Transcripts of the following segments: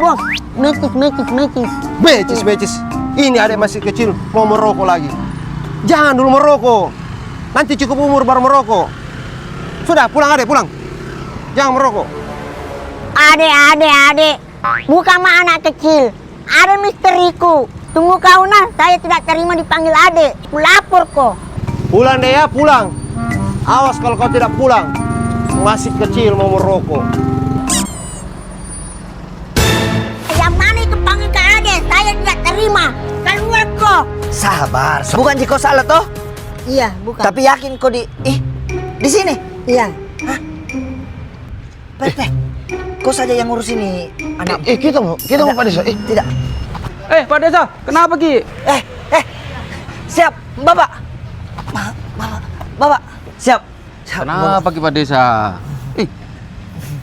bos. Mecis. Becis. Ini adek masih kecil mau merokok lagi. Jangan dulu merokok. Nanti cukup umur baru merokok. Sudah, pulang adek, pulang. Jangan merokok. Adek. Bukan mah anak kecil. Ada misteriku. Tunggu kau nah, saya tidak terima dipanggil adek. Kulapor kok. Pulang deh ya, pulang. Awas kalau kau tidak pulang. Masih kecil mau merokok. Yang mana itu panggil ke adek? Saya tidak terima. Keluar kok. Sabar. Bukan Jiko salah toh? Iya, bukan. Tapi yakin kau di sini? Iya. Hah? Pete, kau saja yang ngurus ini anak. Kita mau Pak Desa. Tidak. Pak Desa, kenapa Ki? Siap, Bapak. Bapak, siap. Kenapa Ki Pak Desa?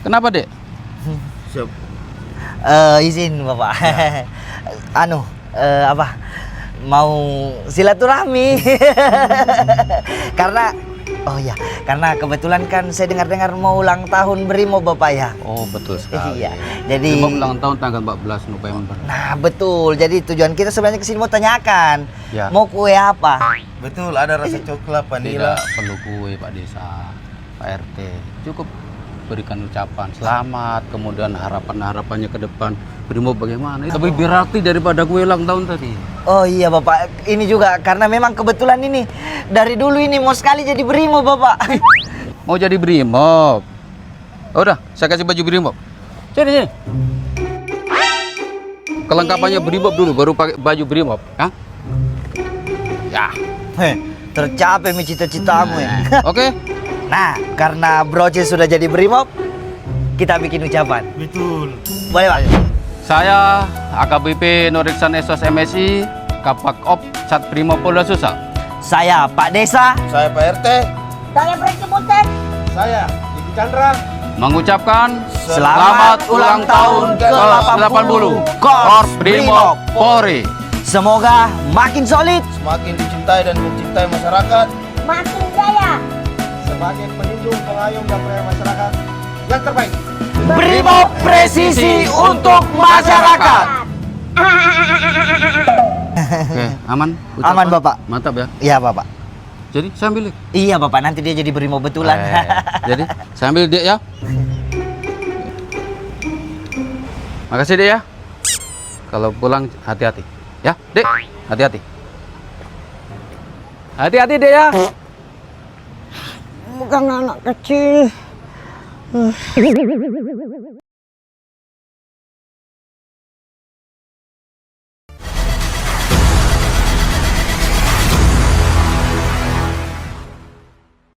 Kenapa Dek? Siap. Izin Bapak. Mau silaturahmi. Karena kebetulan kan saya dengar mau ulang tahun Brimob Bapak ya. Oh betul sekali. Iya. Jadi Brimob ulang tahun tanggal 14 November. Nah betul. Jadi tujuan kita sebenarnya kesini mau tanyakan. Ya. Mau kue apa? Betul, ada rasa coklat, vanila. Tidak perlu kue Pak Desa, Pak RT. Cukup berikan ucapan selamat, kemudian harapannya ke depan. Brimob bagaimana? Itu lebih berarti daripada kue ulang tahun tadi. Oh iya Bapak, ini juga karena memang kebetulan ini dari dulu ini mau sekali jadi Brimob Bapak. Mau jadi Brimob? Udah, saya kasih baju Brimob. Sini. Kelengkapannya Brimob dulu, baru pakai baju Brimob. Hah? Ya. Tercapai cita-citamu ya. Oke. Nah, karena Broce sudah jadi Brimob, kita bikin ucapan. Betul. Boleh Pak? Saya AKBP Noriksan Esos MSI, Kapak Op Sat Brimob Polda Sulsel. Saya Pak Desa. Saya Pak RT. Saya berhenti Butet. Saya Diki Chandra. Mengucapkan Selamat ulang tahun ke-80 Korps Brimob Polri. Semoga makin solid, Semakin dicintai dan mencintai masyarakat. Makin jaya. Sebagai pelindung, pengayom, dan pelayan masyarakat yang terbaik. Brimob presisi untuk masyarakat. Oke, aman? Ucapan? Aman, Bapak. Mantap ya. Iya Bapak. Jadi saya ambil. Iya Bapak, nanti dia jadi Brimob betulan. Jadi saya ambil dia ya. Makasih Dek ya. Kalau pulang hati-hati. Ya, Dek. Hati-hati. Hati-hati Dek ya. Bukan anak kecil.